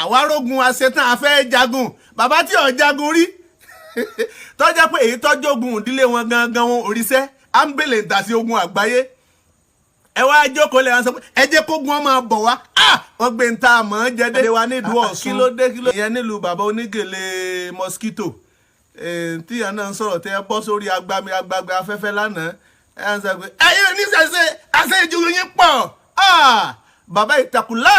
àwa rógun aṣetán a fẹ́ jagun bàbá tí ò jagun rí tó jẹ́ pé èyí tọ́jú ogun ìdílé wọn gangan wọn òrìṣẹ́ ámbèlè ń tà sí ogun àgbáyé ẹ wá jókòó lẹ wọn sọ pé ẹ jẹ́ kógun ọmọ bọ̀ wá wọ́n gbé ń ta àmọ́ jẹ́dẹ́ wa nílùú Ọ̀ṣun kí ló dé ìyẹn nílùú bàbá onígèlè mosquito tí ìyá náà ń sọ̀rọ̀ tẹ́ bọ́ sórí agbami afẹ́fẹ́ lánàá ẹ ń sọ pé ẹ̀yin oníṣẹ̀ṣe àṣejù yín pọ̀ bàbá ìtàkùlá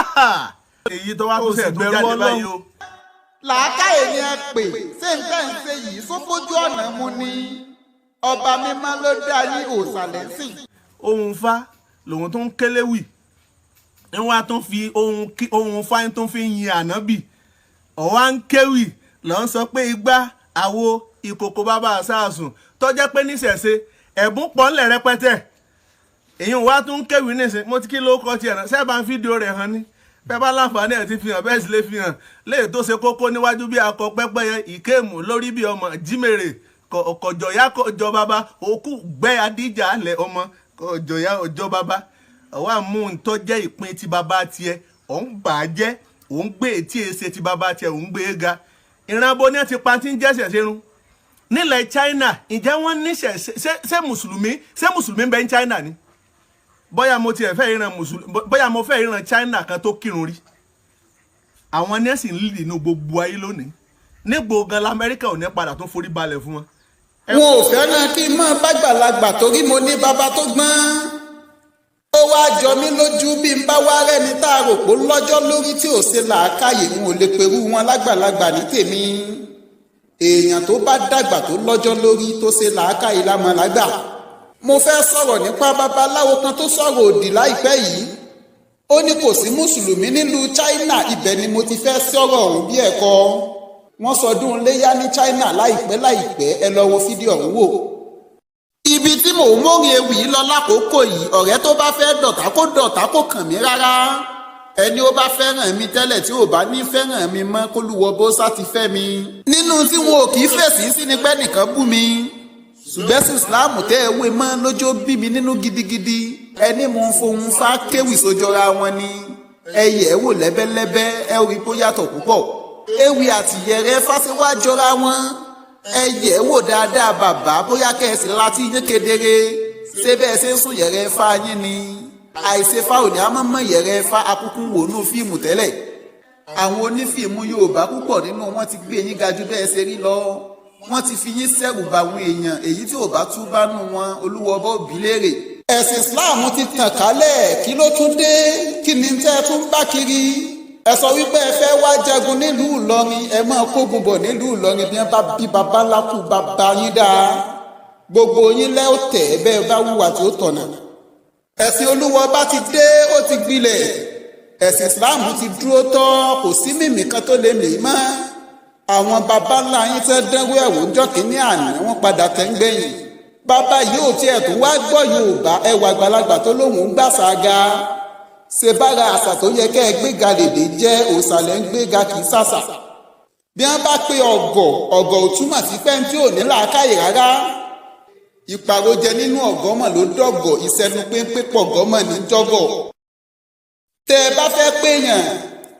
èyí tó wá tó ṣe tó jáde báyìí o. làákàyè ni ẹ pè ṣé n tẹ́ ń ṣe yìí sófójú ọ̀nà mu ni ọba mímọ́ ló dá yín òòsàlẹ̀ sí. ohun fa lòun tó ń kéléwì wọn tó fi ohun fa tó fi yin ànábì ọwọ́ ń kéwì lọ́n sọ pé igbá àwo ìkòkò bàbá àṣàsùn tó jẹ́ pé níṣẹ̀ṣe ẹ̀bùn pọ̀ ńlẹ̀ rẹpẹtẹ èyí wá tún ń kéwì níṣẹ́ mo ti kí ló kọ́ tiẹ̀ náà sẹ́ẹ̀bà ń fídíò rẹ̀ hàn ní bẹ́ẹ̀ bá láǹfààní ẹ̀ ti fi hàn bẹ́ẹ̀ sì lè fi hàn léè tó ṣe kókó níwájú bí akọ pẹ́pẹ́yẹ ìkéèmù lórí bí ọmọ jímèrè kọ̀jọ̀yà kọjọ bàbá òkú gbẹ́ adíjà lẹ̀ ọmọ kọjọ̀yà ọjọ́ bàbá ọ̀wá mú un tó jẹ́ ìpín ti bàbá tiẹ̀ òun bà á jẹ́ òun gbé etí èsè ti bàbá tiẹ̀ òun gbé e ga ìrànbó ní ti pa tí ń jẹ́sẹ̀ ṣerun nílẹ̀ China ǹjẹ́ wọ́n níṣẹ̀ ṣé mùsùlùmí ń bẹ ní China ni bóyá mo tiẹ̀ fẹ́ ìran mùsùlùmí bóyá mo fẹ́ ìran China kan tó kírun rí àwọn nẹ́ẹ̀sì ń lì nínú gbogbo ayé lónìí nígbò gan lamẹ́ríkà ò ní padà tó forí balẹ̀ fún wọn. wọn ò fẹ́ràn kí n máa bá gbàlagbà torí mo ní bàbá tó gbọ́n ó wáá jọ mí lójú bí n bá wá rẹ́ni tá a rò pé lọ́jọ́ lórí tí ò ṣe làákàyè n ò lè perú wọn lágbàlagbà ní tèmi èèyàn tó bá dàgbà tó lọ́jọ́ lórí tó ṣe làákàyè lámọ̀lágbà. mo fẹ́ sọ̀rọ̀ nípa babaláwo kan tó sọ̀rọ̀ òdì láìpẹ́ yìí ó ní kò sí mùsùlùmí nílùú China ibẹ̀ ni mo ti fẹ́ sọ̀rọ̀ ọ̀hún bí ẹ̀kọ́ wọ́n sọdún léyá ní China láìpẹ́ ẹ lọ wo fídíò ọ̀hún wò. ibi tí mò ń mórí ewì lọ lákòókò yìí ọ̀rẹ́ tó bá fẹ́ dọ̀tá kò kàn mí rárá ẹni ó bá fẹ́ràn mi tẹ́lẹ̀ tí ò bá ní fẹ́ràn mi mọ́ kólúwọ bó sá ti fẹ́ mi. nínú tí wọn ò kì í fèsì sí ni pé nìkan bú mi ṣùgbọ́n sí Islam tẹ́ ẹ wé mọ́ lójó bí mi nínú gidigidi ẹni mò ń fohùn fá kéwì sójọra wọn ni ẹyẹ wò lẹ́bẹ́lẹ́bẹ́ ẹ rí bó yàtọ̀ púpọ̀ ewì àtìyẹrẹ fásiwá jọra wọn ẹyẹ wò dáadáa bàbá bóyá kẹ́sì láti yín kedere ṣé bẹ́ẹ̀ ṣe ń sùn yẹrẹ fá yín ni àìṣefá òní àmọ́mọ́ yẹrẹ fá akúkú wò nú fíìmù tẹ́lẹ̀ àwọn onífíìmù Yorùbá púpọ̀ nínú wọn ti gbé yín ga jù bẹ́ẹ̀ ṣe rí lọ wọ́n ti fi yín ṣẹ́rù bá àwọn èèyàn èyí tí ò bá tú bá nù wọn olúwọ bọ́ bí léèrè. ẹ̀sìn Islam ti tàn kálẹ̀ kí ló tún dé kí ni tẹ́ ẹ tún bá kiri ẹ sọ wípé ẹ fẹ́ wá jagun nílùú Ìlọrin ẹ máa kógun bọ̀ nílùú Ìlọrin bí wọ́n bá bí babaláku bàbá yín dáa gbogbo yín lẹ́ ò tẹ̀ bẹ́ẹ̀ bá wùwà tí ó tọ̀nà. ẹ̀sìn olúwọ bá ti dé ó ti gbilẹ̀ ẹ̀sìn Islam ti dúró tọ́ kò sí mímì kan tó lè mì mọ́ àwọn baba ńlá yín tẹ́ dánwó ẹ̀wò ńjọ́ kínní àná wọ́n padà tẹ́ ń gbẹ̀yìn bàbá yìí ò tiẹ̀ tó wá gbọ́ Yorùbá ẹwà àgbàlagbà tó lóun ń gbà sága ṣe bára àṣà tó yẹ kẹ́ ẹ gbéga lèdè jẹ́ òsàlẹ̀ ń gbéga kì í sàṣà bí wọ́n bá pé ọ̀gọ̀ ò túmọ̀ sí pẹ́ńtì ò ní làákàyè rárá ìpàrọ̀jẹ nínú ọ̀gọ́mọ̀ ló dọ̀gọ̀ ìṣẹ́nu péńpé pọ̀ gọ́mọ̀ ní jọ́gọ̀ tẹ́ ẹ bá fẹ́ péyàn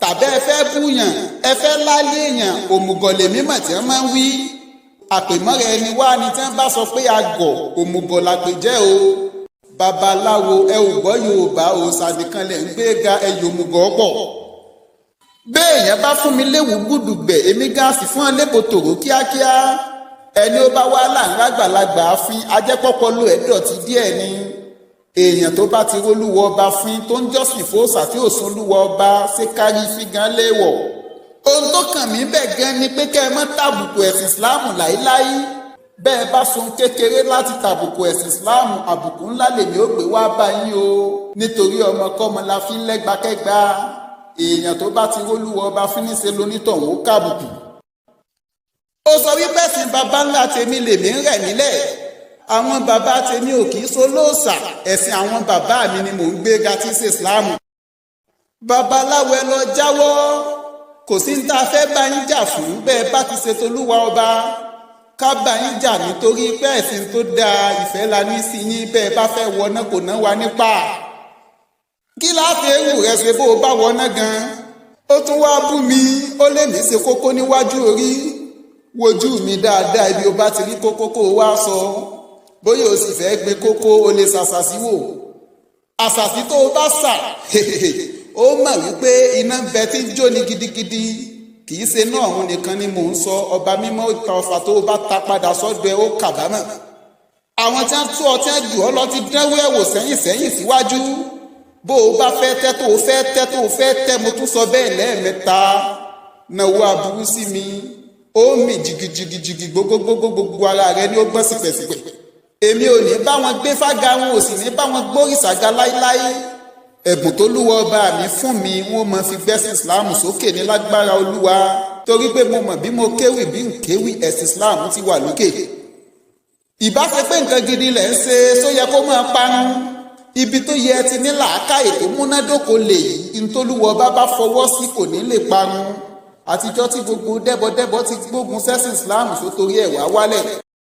tàbí ẹ fẹ́ búyàn ẹ fẹ́ lálé èèyàn òmùgọ̀lẹ̀ mímọ̀ tí wọ́n máa ń wí àpèmọ́ra ẹni wá ni tí wọ́n bá sọ pé àgọ̀ òmùgọ̀ làpèjẹ́ o babaláwo ẹ ò gbọ́ Yorùbá òòṣà nìkan lẹ̀ ń gbé ga ẹyọ òmùgọ̀ pọ̀ béèyàn bá fún mi léwu gbùdùgbẹ̀ èmi gáàsì fún ọlẹ́bò tòró kíákíá ẹni ó bá wá láàrin àgbàlagbà fín ajẹ́pọ́pọ́ ló ẹ̀ dọ̀tí díẹ̀ ni èèyàn tó bá ti rólúwọ ọba fín tó ń jọ́sìn fóòṣà tí ò sún lúwọ ọba ṣé kárí fígan léèwọ̀ ohun tó kàn mí bẹ́ẹ̀ gan ni pé kẹ́ ẹ má tàbùkù ẹ̀sìn Islam láíláí bẹ́ẹ̀ bá sun kékeré láti tàbùkù ẹ̀sìn Islam àbùkù ńlá lèmi ó gbé wá bá yín o nítorí ọmọkọ́mọ la fi ń lẹ́gbàkẹ́gbà èèyàn tó bá ti rólúwọ ọba fín ní ṣe lonítọ̀hún ó kàbùkù. ó sọ wípé ẹ̀sìn baba ńlá tèmi lèmi ń rẹ̀ nílẹ̀ àwọn bàbá tèmi ò kì í so lóòṣà ẹ̀sìn àwọn bàbá mi ni mò ń gbé ga tí ṣe Islam. babaláwo ẹ lọ jáwọ́ kò sí ní tá a fẹ́ bá yín jà fún bẹ́ẹ̀ bá ti ṣètò olúwa ọba ká bá yín jà nítorí pé ẹ̀sìn tó dáa ìfẹ́ la ní sí yín bẹ́ẹ̀ bá fẹ́ wọná kò ná wa nípa. kí láti ewu rẹ ṣe bó o bá wọná gan ó tún wá bú mi ó lè mí ṣe kókó níwájú orí wojú mi dáadáa ibi o bá ti rí kókó kó o wá sọ bóyá o sì fẹ́ gbé kókó o lè ṣàṣàṣì wò àṣàṣì tó o bá ṣà ó mọ̀ wípé iná ń bẹ tí ń jóni gidigidi kì í ṣe náà òun nìkan ni mò ń sọ ọba mímọ́ ìta ọfà tó o bá ta padà sọ́dọ̀ ẹ ó kàbámọ̀ àwọn tí wọ́n tú ọ tí wọ́n jù ọ lọ ti dánwó ẹ̀wò sẹ́yìn síwájú bó o bá fẹ́ tẹ́ tó o fẹ́ tẹ́ tó o fẹ́ tẹ́ mo tún sọ bẹ́ẹ̀ lẹ́ẹ̀mẹ́ta náwó aburú sí mi ó mì jìgìjìgìjìgì gbogbo ara rẹ ni ó gbọ́n sípẹ̀sípẹ̀ èmi ò ní bá wọn gbé fága wọn ò sì ní bá wọn gbóríṣàga láíláí ẹ̀bùn tó lúwa ọba mi fún mi wọ́n mọ fi gbẹ́sìn islam sókè ní lágbára olúwa torí pé mo mọ̀ bí mo kéwì bí n kéwì ẹ̀sìn islam ti wà lókè ìbá ṣe pé nǹkan gidi lẹ̀ ń ṣe só yẹ kó máa parun ibi tó yẹ ti ní làákàyè tó múnádóko lè yí ntólúwa ọba bá fọwọ́ sí kò ní lè parun àtijọ́ tí gbogbo dẹ́bọdẹ́bọ ti gbógun sẹ́sìn islam sótórí ẹ̀ wá wálẹ̀